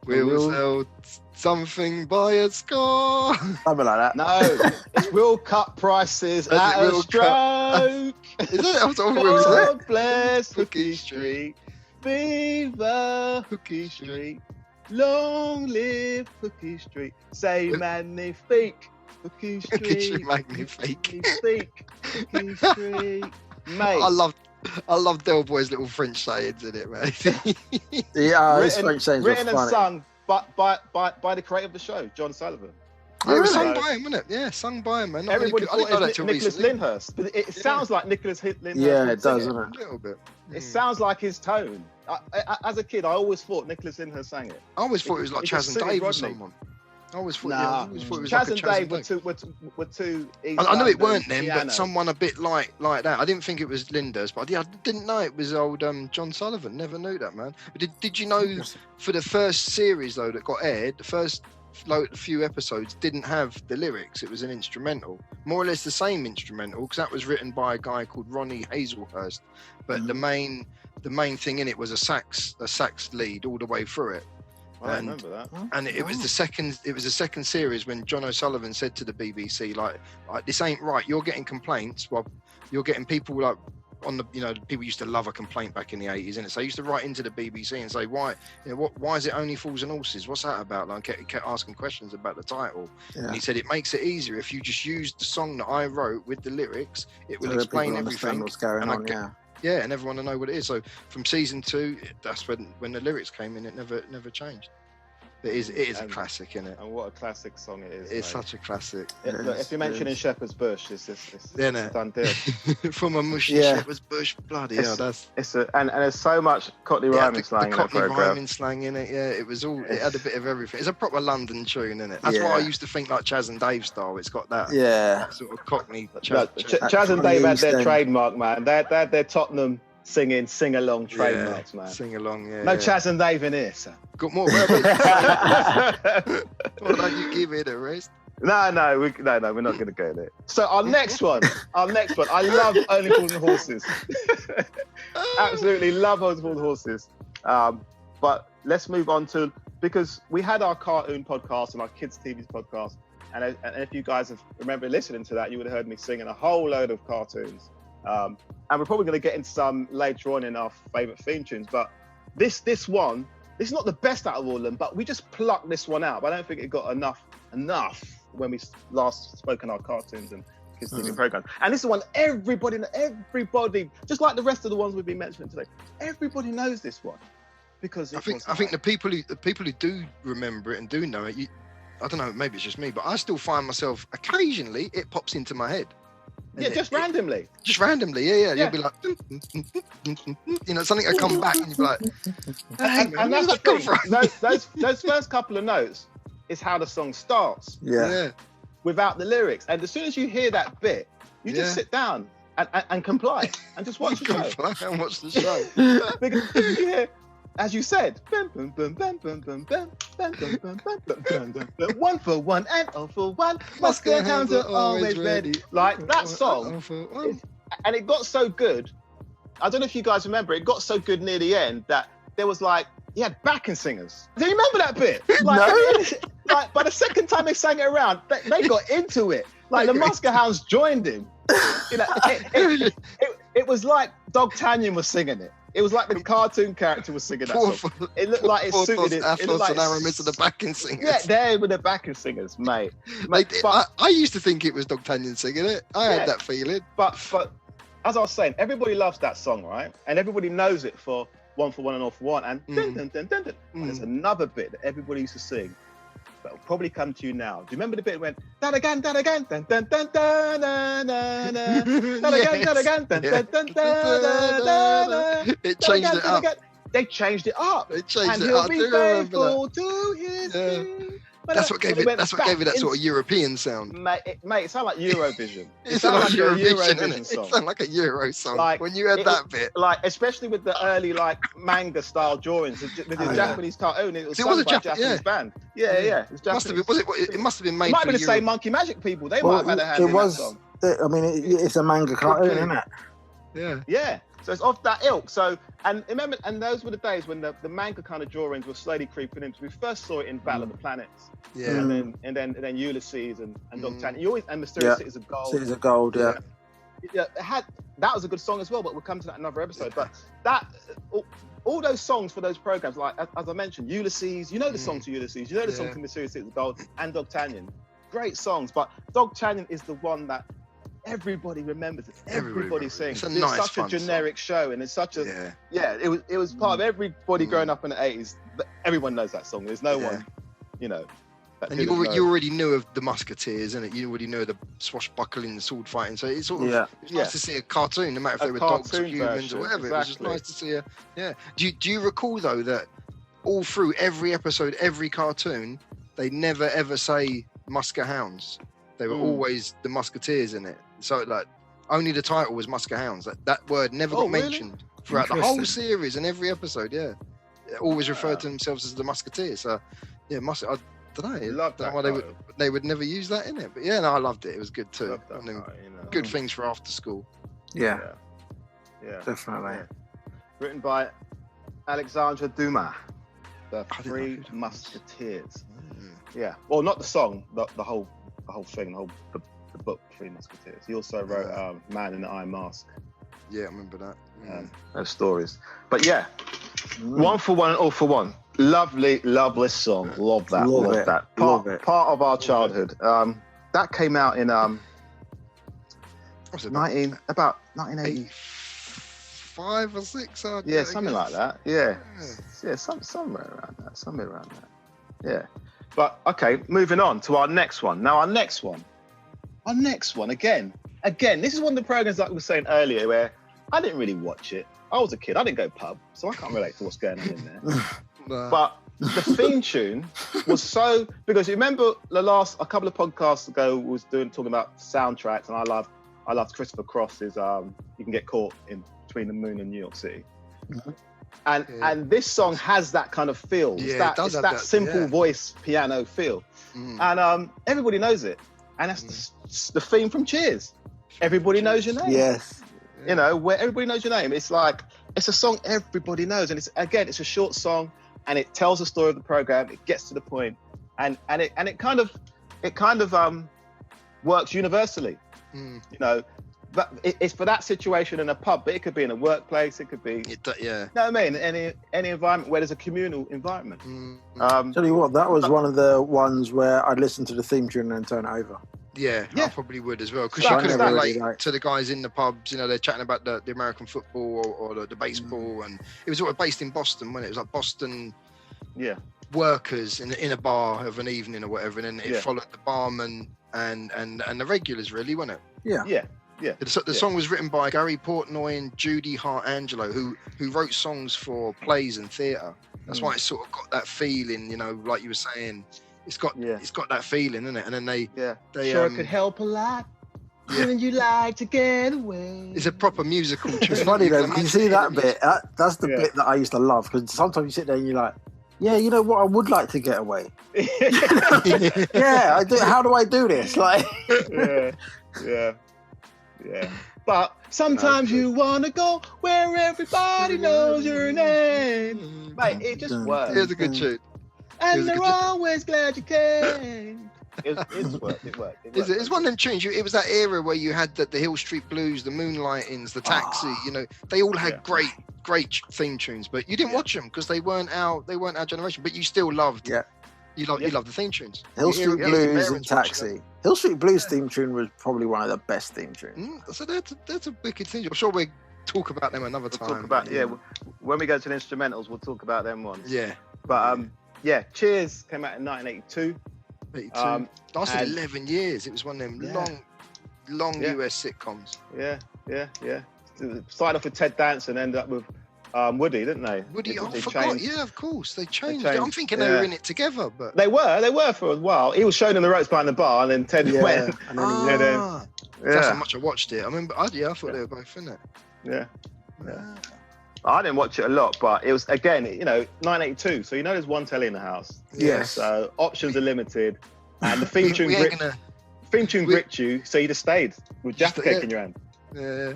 we'll sell something by a score. Something like that. No, it's World Cup prices at a stroke. Is that what God bless Hooky Street. Viva Hooky Street. Long live Hooky Street. Say magnifique. Hooky Street. Magnifique. Hooky Street. Mate. I love Del Boy's little French sayings in it, man. Yeah, his French sayings were written funny. and sung by the creator of the show, John Sullivan. Yeah, it was sung by him, wasn't it? Yeah, sung by him, man. Everybody I didn't know that thought till it was Nicholas recently. Lyndhurst, but it sounds like Nicholas Lyndhurst. Yeah, would it does, sing doesn't it? A little bit. It sounds like his tone. As a kid, I always thought Nicholas Lyndhurst sang it. I always thought it was like It Chaz just and Dave or suited Rodney. someone. I always thought, Nah, it was Chaz like and Dave were two. East I knew it London weren't them, piano. but someone a bit like that. I didn't think it was Lyndhurst, but I didn't know it was old John Sullivan. Never knew that, man. But did you know for the first series though that got aired, the first few episodes didn't have the lyrics. It was an instrumental, more or less the same instrumental, because that was written by a guy called Ronnie Hazelhurst. But the main thing in it was a sax lead all the way through it. I remember that. And it was the second series when John O'Sullivan said to the BBC, like this ain't right. You're getting complaints. Well, you're getting people like on the, people used to love a complaint back in the 80s, and so they used to write into the BBC and say, why is it Only Fools and Horses? What's that about? Like, kept asking questions about the title. Yeah. And he said, it makes it easier if you just use the song that I wrote with the lyrics. It will explain everything. What's going on, yeah, and everyone will know what it is. So from season 2, that's when the lyrics came in. It never changed. It is a classic, isn't it? And what a classic song it is. It's such a classic. Look, if you're mentioning Shepherd's Bush, it's Yeah, done deal. From a mushy Shepherd's Bush, bloody hell, that's. And there's so much Cockney rhyming slang the in that Cockney program. rhyming slang in it, yeah. It was all. It had a bit of everything. It's a proper London tune, isn't it? That's why I used to think like Chaz and Dave style. It's got that sort of Cockney. Chaz and Dave had their trademark, man. They had their Tottenham singing sing-along trademarks, man. Sing-along, yeah. No Chaz and Dave in here, sir. Got more rabbits. Why don't you give it a rest? No, we're not going to go there. So our next one. I love Only Fools and Horses. Absolutely love Only Fools and Horses. But let's move on to, because we had our cartoon podcast and our kids' TV podcast, and if you guys remember listening to that, you would have heard me singing a whole load of cartoons. And we're probably going to get into some later on in our favourite theme tunes. But this one, this is not the best out of all of them, but we just plucked this one out. But I don't think it got enough when we last spoke in our cartoons and kids' TV program. And this is one everybody, just like the rest of the ones we've been mentioning today, everybody knows this one because I think the people who do remember it and do know it, I don't know, maybe it's just me, but I still find myself occasionally it pops into my head. Yeah, just randomly. Just randomly, yeah. You'll be like, something will come back and you'll be like, hey, man, and where that's did that come the from? thing. Those first couple of notes is how the song starts. Yeah. Without the lyrics. And as soon as you hear that bit, you just sit down and comply and just watch the show. Comply and watch the show. Because you hear, as you said, one for one and all for one, muscular hounds are always ready. Like that song, and it got so good. I don't know if you guys remember, it got so good near the end that there was he had backing singers. Do you remember that bit? Like by the second time they sang it around, they got into it. Like the Muscle Hounds joined him. It was like Dogtanian was singing it. It was like the cartoon character was singing that song. It looked like it suited it. It looked like and Aramis are the backing singers. Yeah, they were the backing singers, mate. But I used to think it was Dogtanian singing it. I had that feeling. But as I was saying, everybody loves that song, right? And everybody knows it for one and all for one. And dun, dun, dun, dun, dun. There's another bit that everybody used to sing that will probably come to you now. Do you remember the bit when that again, dun dun dun dun dun na na na, that again, dun dun dun dun dun. It changed it up. They changed it up. They changed and it he'll up. be faithful to his king. That's what gave it. That's what gave it that sort of European sound. Mate, it sounded like Eurovision. It sounded like Eurovision, Eurovision song. It sounded like a Euro song. Like, when you heard that bit, like especially with the early like manga style drawings, the Japanese cartoon. It was sung by a Japanese band. Yeah. It was Japanese. It must have been made. It might for have been the same Monkey Magic people. They might have had a hand in that song. I mean, it's a manga cartoon, isn't it? Yeah. Yeah. So it's off that ilk. So, and remember, and those were the days when the manga kind of drawings were slowly creeping in. We first saw it in Battle of the Planets. Yeah. And then Ulysses and Dog You always, and Mysterious Cities of Gold. Cities of Gold, yeah. Yeah, that was a good song as well, but we'll come to that in another episode. But that all those songs for those programs, like as I mentioned, Ulysses, you know the song to Ulysses, you know the song to Mysterious Cities of Gold and Dogtanian. Great songs, but Dogtanian is the one that everybody remembers. Everybody sings. It's such a generic show, and it's such a it was part of everybody growing up in the 80s. Everyone knows that song. There's no one, you know. And you already knew of the Musketeers, and you already know the swashbuckling, sword fighting. So it's sort of it's nice to see a cartoon, no matter if they were dogs or humans or whatever. Exactly. It was just nice to see Do you recall though that all through every episode, every cartoon, they never ever say Musker Hounds. They were always the Musketeers in it. So like only the title was Musker Hounds. That word never got mentioned throughout the whole series and every episode. Yeah, they always referred to themselves as the Musketeers. So I don't know why they would never use that in it. But I loved it. It was good too. Good things for after school. Yeah, definitely. Yeah. Written by Alexandre Dumas, The Three Musketeers. Yeah, well, not the song, the whole thing, the book, Three Musketeers. He also wrote Man in the Iron Mask. Yeah, I remember that. Those stories. But one for one and all for one. Lovely song. Love that. Part of our childhood. That came out in about 1985 or 6. Something like that. Yeah, somewhere around that. Yeah. But okay, moving on to our next one. Now our next one again. This is one of the programs like we were saying earlier where I didn't really watch it. I was a kid. I didn't go pub, so I can't relate to what's going on in there. But the theme tune was so, because you remember a couple of podcasts ago was talking about soundtracks, and I loved Christopher Cross's You Can Get Caught in Between the Moon and New York City. Mm-hmm. And this song has that kind of feel. It's that simple voice piano feel. And everybody knows it. And that's the theme from Cheers. Everybody knows your name. Yes. You know, where everybody knows your name. It's like, it's a song everybody knows. And it's a short song, and it tells the story of the program. It gets to the point, and it kind of works universally. You know, but it's for that situation in a pub, but it could be in a workplace. It could be, you know what I mean? Any environment where there's a communal environment. Tell you what, that was one of the ones where I'd listen to the theme tune and then turn it over. Yeah, I probably would as well, because you could relate to the guys in the pubs. You know, they're chatting about the American football or the baseball, and it was sort of based in Boston, when it was like Boston workers in a bar of an evening or whatever, and then it followed the barman and the regulars, really, wasn't it? Yeah. The song was written by Gary Portnoy and Judy Hart Angelo, who wrote songs for plays and theatre. That's why it's sort of got that feeling, you know, like you were saying. It's got that feeling, isn't it? And then they sure could help a lot. Wouldn't you like to get away? It's a proper musical tune. It's funny though, because you see that bit. That's the bit that I used to love, because sometimes you sit there and you're like, yeah, you know what? I would like to get away. I do. How do I do this? Like, yeah. But sometimes you want to go where everybody knows your name. Mate, it just works. It was a good tune. And they're always glad you came. It worked. It's one of them tunes. It was that era where you had the Hill Street Blues, the Moonlightings, the Taxi. You know, they all had great theme tunes, but you didn't watch them because they weren't our generation. But you still loved. You loved the theme tunes. Hill Street Blues and Taxi. Hill Street Blues theme tune was probably one of the best theme tunes. So that's a wicked theme. I'm sure we'll talk about them another time. When we go to the instrumentals, we'll talk about them ones. Yeah. But Cheers came out in 1982. Lasted 11 years. It was one of them long US sitcoms. Yeah. Started off with Ted Danson and ended up with Woody, didn't they? Woody, I They forgot. changed- Yeah, of course, they changed it. changed, I'm thinking they yeah. were in it together, but They were for a while. He was showing them the ropes behind the bar, and then Ted went. And then that's how Yeah, much I watched it. I remember. I thought they were both in it. yeah. I didn't watch it a lot, but it was, again, 1982. So there's one telly in the house. Yes. So options are limited, and the theme tune gripped you, so you just stayed with Jaffa cake in your hand.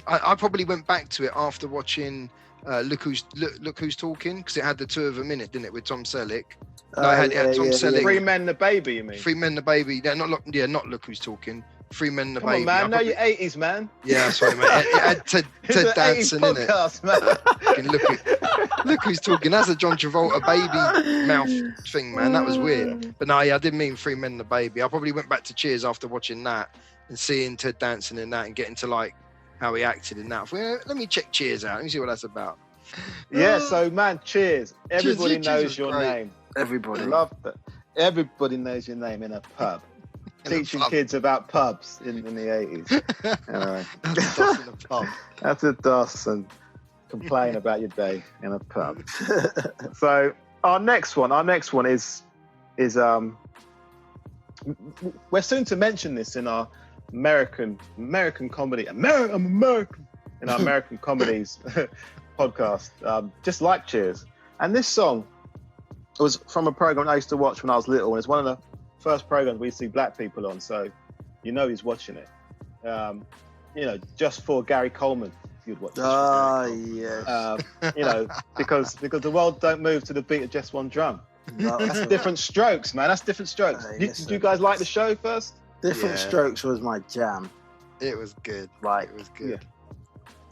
I probably went back to it after watching Look Who's Talking, because it had the two of them in it, didn't it, with Tom Selleck? It had Tom Selleck. Three Men and the Baby, you mean? Three Men and the Baby. Not Look Who's Talking. Three Men and the Baby. Come on, man. Know your 80s, man. Yeah, sorry, mate. It had Ted dancing in it. Man. Look Who's Talking. That's a John Travolta baby mouth thing, man. That was weird. But no, I didn't mean Three Men and the Baby. I probably went back to Cheers after watching that and seeing Ted dancing in that and getting to like how he acted in that. Well, let me check Cheers out. Let me see what that's about. Yeah, so man, Cheers. Everybody knows your name. Everybody. Love that. Everybody knows your name in a pub. Teaching kids about pubs in the 80s. Anyway. That's a DOS in a pub. That's a DOS, and complain about your day in a pub. So our next one is we're soon to mention this in our American comedy. I'm American in our American comedies podcast. Just like Cheers. And this song was from a program I used to watch when I was little, and it's one of the first programs we see black people on, so he's watching it. Just for Gary Coleman, you'd watch this. Yes. Because the world don't move to the beat of just one drum. That's different strokes, man. That's different strokes. Did you guys like the show first? Different Strokes was my jam. It was good. Like, it was good.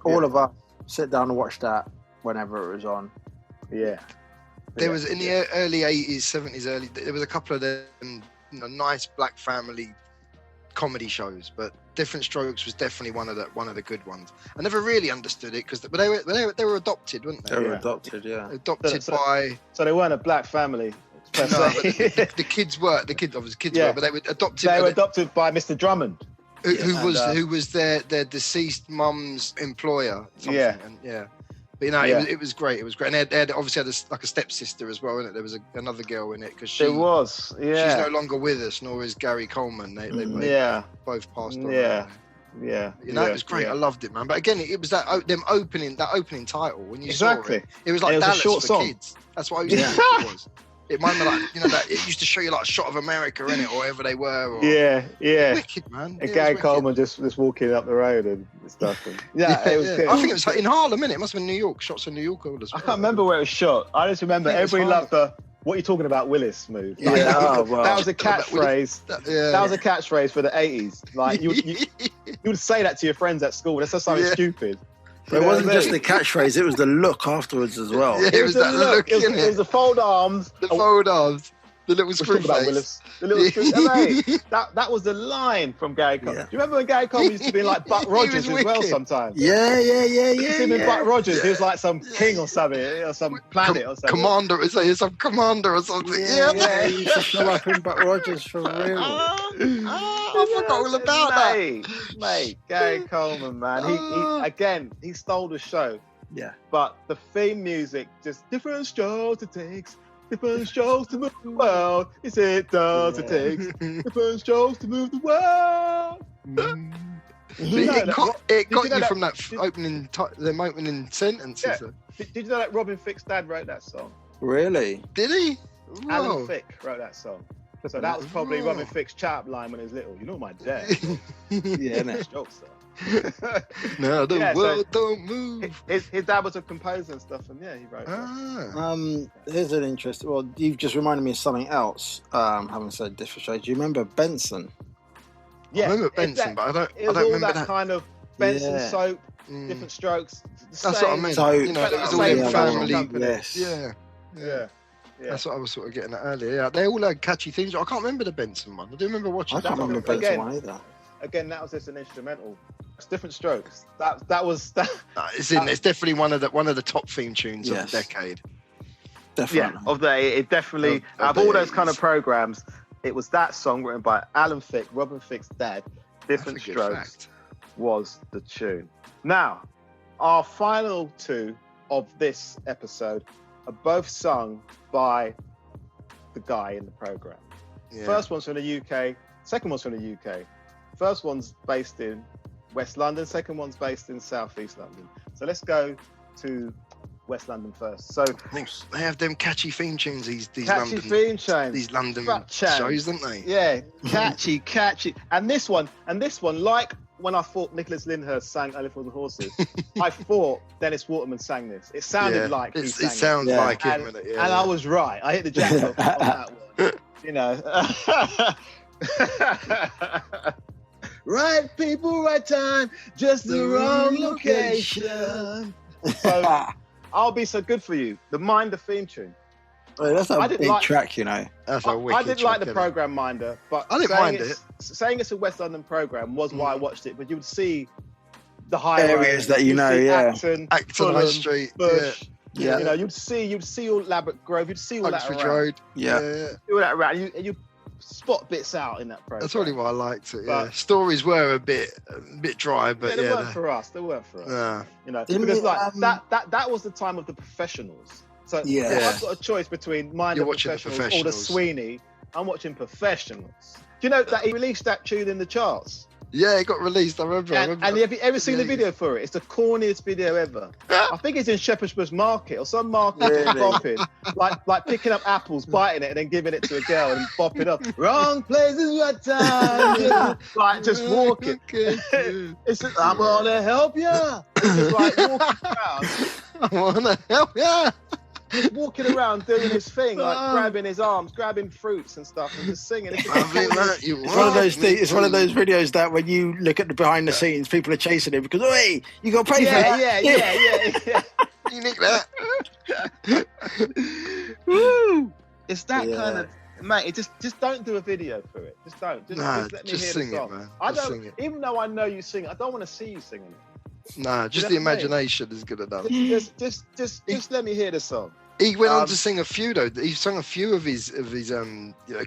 All of us sit down and watch that whenever it was on. Yeah. There was in the early 80s, 70s, there was a couple of them, nice black family comedy shows, but Different Strokes was definitely one of the good ones. I never really understood it but they were adopted, weren't they? They were adopted, yeah. Adopted by. So they weren't a black family. No, but the kids were, but they were adopted. They were adopted by Mr. Drummond, who was their deceased mum's employer. Yeah. But it was great. It was great, and they had obviously had a stepsister as well, wasn't it? There was another girl in it because she's no longer with us, nor is Gary Coleman. They both passed on. Yeah. It was great. I loved it, man. But again, it was that opening title when you saw it. It was like Dallas a short for song. kids. That's what it was. It might be like, that it used to show you like a shot of America in it, or wherever they were. Or, wicked, man. And Gary Coleman just walking up the road and stuff. And, it was good. I think it was in Harlem, innit? It must have been New York. Shots in New York. I can't remember where it was shot. I just remember everybody loved the "What you talking about, Willis" move. Like, that was a catchphrase. That was a catchphrase for the 80s. Like you would say that to your friends at school. That's just something stupid. It wasn't just the catchphrase, it was the look afterwards as well. Yeah, it was that look. It was the fold arms. The fold arms. The little screw face. The little screw that was the line from Gary Coleman. Yeah. Do you remember when Gary Coleman used to be like Buck Rogers as well sometimes? Yeah. You see him in Buck Rogers, he was like some king or something, or some planet or something. Commander, some commander or something. Yeah, he used to show up in Buck Rogers for real. I forgot all about that. Mate, Gary Coleman, man. He stole the show. Yeah. But the theme music, just different strokes it takes. Different strokes to move the world. It takes different strokes to move the world. It got you from that opening sentences. Did you know that Robin Thicke's dad wrote that song? Really? Did he? Alan Thicke wrote that song. So that was probably Robin Thicke's chat line when he was little. You know my dad. Yeah, strokes, no, the world don't move. His dad was a composer and stuff, and he wrote that. Here's an interesting. Well, you've just reminded me of something else. Having said Different Strokes, do you remember Benson? Yeah, I remember Benson, but I don't remember that kind of Benson soap, Different Strokes. That's what I mean. So, it was all in family. Yes. Yeah. That's what I was sort of getting at earlier. Yeah, they all had catchy themes. I can't remember the Benson one. I do remember watching. I can't remember the Benson one either. Again, that was just an instrumental. It's Different Strokes. That was. It's definitely one of the top theme tunes of the decade. Definitely. Yeah, it definitely of all those kind of programs, it was that song written by Alan Thicke, Robin Thicke's dad. Different Strokes was the tune. Now, our final two of this episode are both sung by the guy in the program. Yeah. First one's from the UK, second one's from the UK. First one's based in West London, second one's based in South East London. So let's go to West London first. So they have them catchy theme tunes, these catchy London theme tunes, these London shows, don't they? Yeah, catchy. And this one, like when I thought Nicholas Lyndhurst sang Elephants and Horses, I thought Dennis Waterman sang this. It sounded like he sang it. It sounds like him. And I was right. I hit the jackpot on that one. You know. Right people, right time, just the wrong location. So I'll be so good for you. The Minder theme tune. Well, that's a big track, you know. That's a wicked I didn't track, like the program Minder, but I didn't mind it. Saying it's a West London program was why I watched it. But you would see the high areas that you know, Acton, High Street, Bush. Yeah. You know, you'd see all Labatt Grove. You'd see all Oxford that around. Road. Yeah. All that around. You spot bits out in that program. That's really why I liked it. But- Yeah, stories were a bit dry, but they weren't for us. They weren't for us. Yeah. You know, Didn't because it, like that was the time of the professionals. So Yeah. if I've got a choice between Minder You're watching the Professionals or the Professionals. Sweeney, I'm watching Professionals. Do you know that he released that tune in the charts? Yeah, it got released. I remember. And have you ever seen the video for it? It's the corniest video ever. I think it's in Shepherd's Bush Market or some market, just bopping, like picking up apples, biting it, and then giving it to a girl and bopping up. Wrong places, right time. Like just walking. It's just, I wanna help ya. It's just like walking around. I wanna help ya. Walking around doing his thing, like grabbing his arms, grabbing fruits and stuff, and just singing. It's It's one of those things. It's one of those videos that when you look at the behind the scenes, people are chasing it because, hey, you got to pay for that. Yeah. You nick that. Woo! It's that kind of mate. It just don't do a video for it. Just don't. Just let me hear sing the song. it, man. I Just don't. sing it. Even though I know you sing, I don't want to see you singing it. Nah, just the imagination is good enough. Just let me hear the song. He went on to sing a few though. He sung a few of his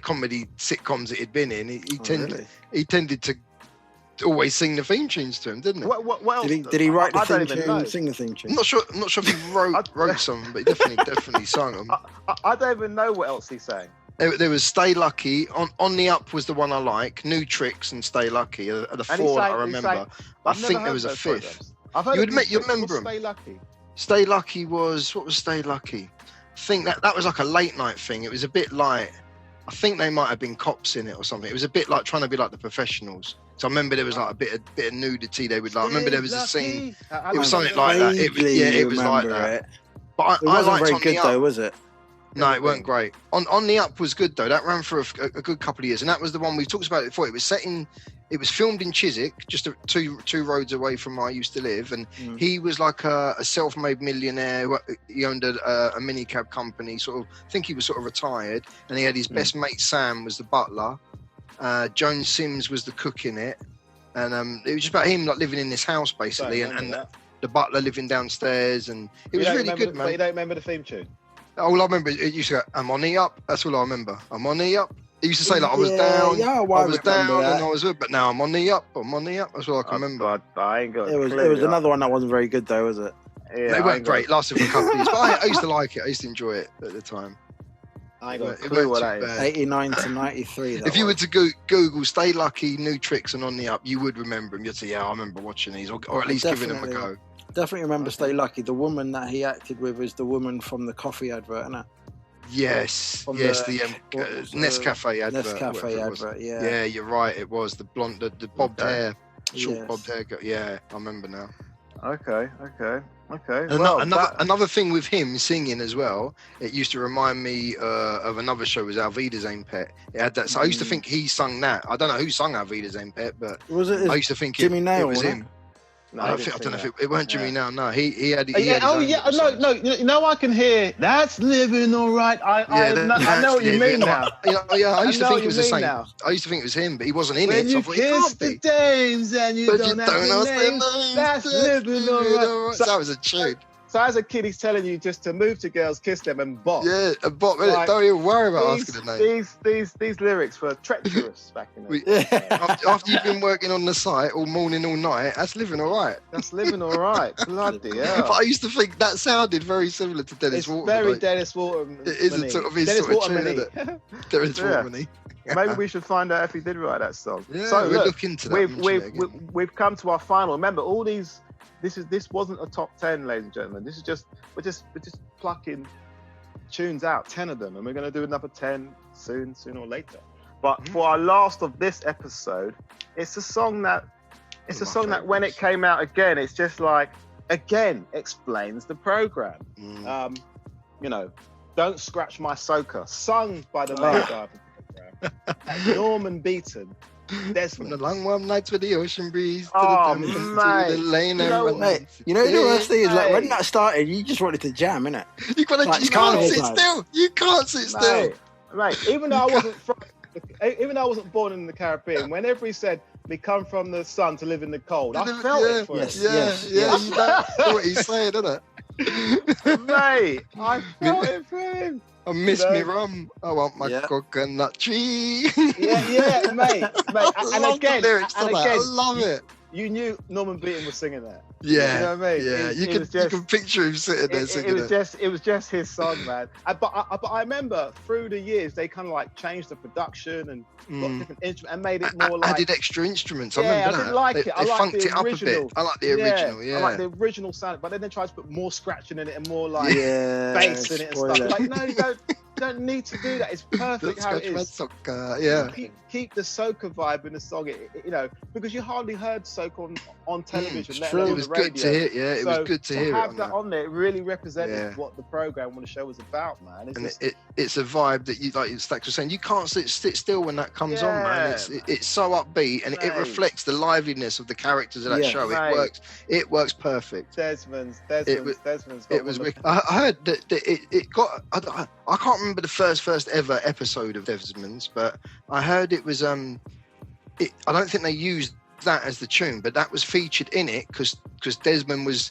comedy sitcoms that he'd been in. He tended to always sing the theme tunes to him, didn't he? What else? Did he write the I don't theme even tune? know. Sing the theme tune? I'm not sure if he wrote some, but he definitely sung them. I don't even know what else he sang. There was Stay Lucky. On the Up was the one I like. New Tricks and Stay Lucky are the four that I remember. I think there was a fifth. You remember him. Stay Lucky. Stay Lucky was what was Stay Lucky? I think that was like a late night thing. It was a bit like, I think they might have been cops in it or something. It was a bit like trying to be like the Professionals. So I remember there was like a bit of nudity they would like. I remember there was a scene. It was something like that. It was like that. But it wasn't very good though, was it? No, it weren't great. On the Up was good though. That ran for a good couple of years, and that was the one we talked about it before. It was filmed in Chiswick, just two roads away from where I used to live, and he was like a self-made millionaire. He owned a minicab company. Sort of, I think he was sort of retired, and he had his best mate Sam was the butler. Joan Sims was the cook in it, and it was just about him like living in this house basically, and the butler living downstairs, and it was really good, man. But you don't remember the theme tune? All I remember, it used to go, I'm on the up. That's all I remember. I'm on the up. He used to say, like, I was down, I was down, and I was good, but now I'm on the up. I'm on the up. That's all I can remember. I ain't got it was another one that wasn't very good, though, was it? Yeah, it weren't great. Lasted for a couple of years. But I used to like it. I used to enjoy it at the time. I ain't got a clue what that is. 89 to 93. If you were to Google Stay Lucky, New Tricks, and On the Up, you would remember him. You'd say, yeah, I remember watching these, or at least giving them a go. Definitely remember Stay Lucky. The woman that he acted with is the woman from the coffee advert, isn't it? Yes, the Nescafe advert. Nescafe advert, yeah. Yeah, you're right. It was the blonde, the bobbed hair, short bobbed hair. Yeah, I remember now. Okay. Another thing with him singing as well, it used to remind me of another show, was Alvida Zane Pet. It had that. So I used to think he sung that. I don't know who sung Alvida Zane Pet, but I used to think Jimmy Nail, it was him. No, I don't know if it weren't Jimmy Nail. No, he had. No. You know, I can hear that's living all right. I know what you mean now. I used to think it was the same. Now. I used to think it was him, but he wasn't in it. So I thought, kiss the dames and you don't have the names. That's living all right. That was a tune. So as a kid, he's telling you just to move to girls, kiss them, and bop. Yeah, a bop. Like, don't even worry about asking the name. These lyrics were treacherous back in the day. After you've been working on the site all morning, all night, that's living all right. That's living all right. Bloody hell. But I used to think that sounded very similar to Dennis Waterman. Very like, Dennis Waterman. It is a sort of his Dennis sort of tune, Waterman-y. isn't it? Dennis Waterman-y. Maybe we should find out if he did write that song. Yeah, so we'll look, look into that. We've come to our final. Remember, all these. This wasn't a top 10, ladies and gentlemen. This is just we're just plucking tunes out, 10 of them, and we're going to do another 10 sooner or later. But for our last of this episode, it's a song that when it came out again, it's just like again explains the program. You know, Don't Scratch My Soca, sung by the main guy of the program, Norman Beaton. Desmond. From the long warm nights with the ocean breeze to mate. the lane You know the worst thing is, like, when that started, you just wanted to jam, innit? You can't sit still. You can't sit still. Mate, even though I wasn't born in the Caribbean, whenever he said, "We come from the sun to live in the cold," I felt it for him. Yeah. You know what he's saying, isn't it? Mate, I felt it for him. I miss me rum. I want my coconut tree. Yeah, mate. I love it. You knew Norman Beaton was singing that. Yeah, you know what I mean? Yeah, you can picture him sitting there singing it. It was just his song, man. But I remember through the years they kind of like changed the production and got different instruments and made it more like added extra instruments. Yeah, I remember that. I didn't like it. They funked it up a bit. I like the original. Yeah, I like the original sound, but then they tried to put more scratching in it and more like bass in it and stuff. Like, no, you don't need to do that. It's perfect how it is. Keep the soca vibe in the song. You know, because you hardly heard soca on television. It was good to hear. Yeah, it was good to hear. To have that on there, it really represented what the program, what the show was about, man. It's a vibe that you, like Stacks was saying, you can't sit still when that comes on, man. It's so upbeat and it reflects the liveliness of the characters of that show. It works perfect. Desmond's. It was. I heard that it got. I can't remember the first ever episode of Desmond's, but I heard it was. I don't think they used that as the tune, but that was featured in it because Desmond was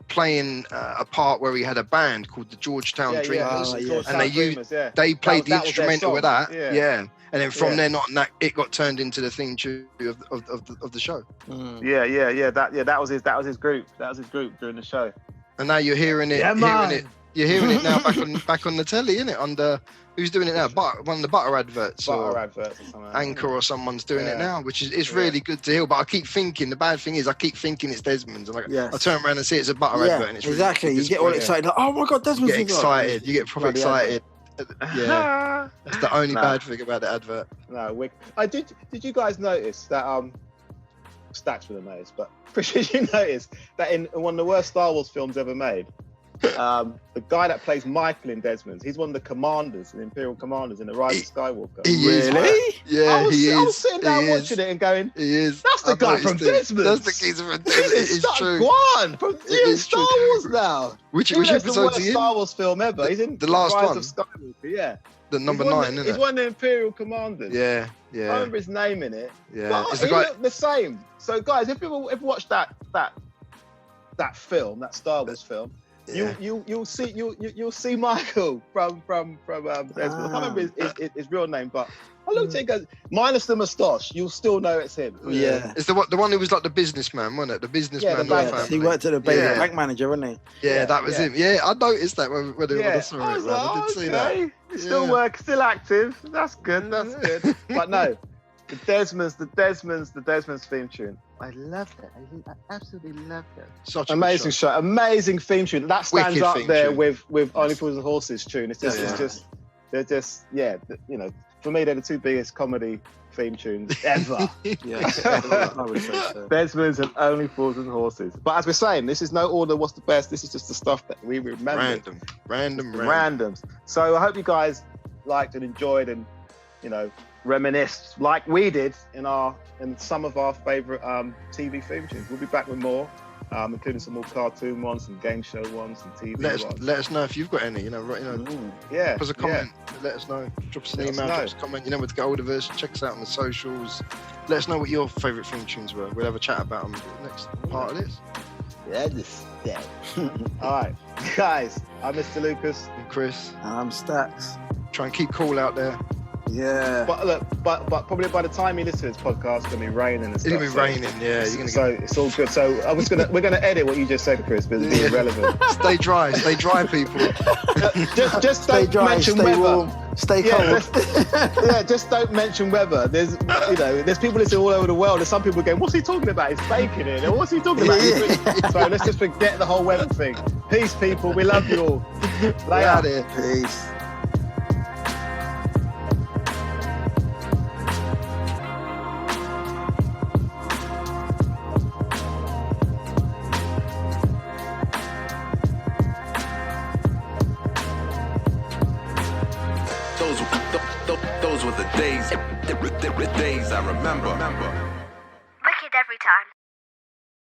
playing a part where he had a band called the Georgetown Dreamers, and they played the instrumental with that, and then from then on, it got turned into the theme tune of the show. That was his group. That was his group during the show. And now you're hearing it. You're hearing it now back on the telly, isn't it? Under who's doing it now? One of the Butter adverts, or Anchor, or someone's doing it now, which is really good to hear. But I keep thinking the bad thing is I keep thinking it's Desmond's. And I turn around and see it's a Butter advert. And it's exactly. You get all excited. Like, oh my god, Desmond's. You get excited. You get proper excited. Yeah, that's the only bad thing about the advert. No, did you guys notice that? Stacks would have noticed, but did you notice that in one of the worst Star Wars films ever made? The guy that plays Michael in Desmond's, he's one of the commanders, the Imperial commanders in the Rise of Skywalker. Really? Yeah, he is. I was sitting down watching it and going, that's the guy from Desmond's. That's the geezer from Desmond's. It's true. Guan from Star Wars now. Which episode is the Star Wars film ever? He's in the last Rise one. of Skywalker, yeah. The number 9, isn't it? He's one of the Imperial commanders. Yeah. I remember his name in it. Yeah. But he looked the same. So guys, if you watch that film, that Star Wars film, you'll see Michael from Desmond. I can't remember his real name, but I looked at it, goes, minus the moustache, you'll still know it's him. Yeah. It's the one who was like the businessman, wasn't it? The businessman. He worked at a bank manager, wasn't he? Yeah, that was him. Yeah, I noticed that when I saw it. I did see that. Still working, still active. That's good. But no, the Desmond's theme tune. I loved it. I absolutely loved it. Such amazing show, amazing theme tune. That stands up there with Only Fools and Horses tune. It's just, they're just, you know, for me they're the two biggest comedy theme tunes ever. I would say so. Desmond's and Only Fools and Horses. But as we're saying, this is no order. What's the best? This is just the stuff that we remember. Randoms. So I hope you guys liked and enjoyed and, you know, reminisced like we did in some of our favorite TV theme tunes. We'll be back with more, including some more cartoon ones, some game show ones, some TV ones. Let us know if you've got any. You know, drop us a comment. Let us know. Drop us an email. Drop us a comment. You know, with Gold of Us. Check us out on the socials. Let us know what your favourite theme tunes were. We'll have a chat about them next part of this. dead. All right, guys. I'm Mr. Lucas. And Chris. And I'm Stacks. Try and keep cool out there. Yeah. But look, but probably by the time you listen to this podcast, it's gonna be raining and stuff. It's gonna be raining, yeah. So it's all good. So we're gonna edit what you just said, Chris, but it's irrelevant. Stay dry, people. just stay don't dry, mention stay weather. warm, stay cold. Just don't mention weather. There's people listening all over the world. There's some people going, "What's he talking about? He's faking it." What's he talking about? So let's just forget the whole weather thing. Peace, people. We love you all. Lay out here. Peace. Those were the days I remember.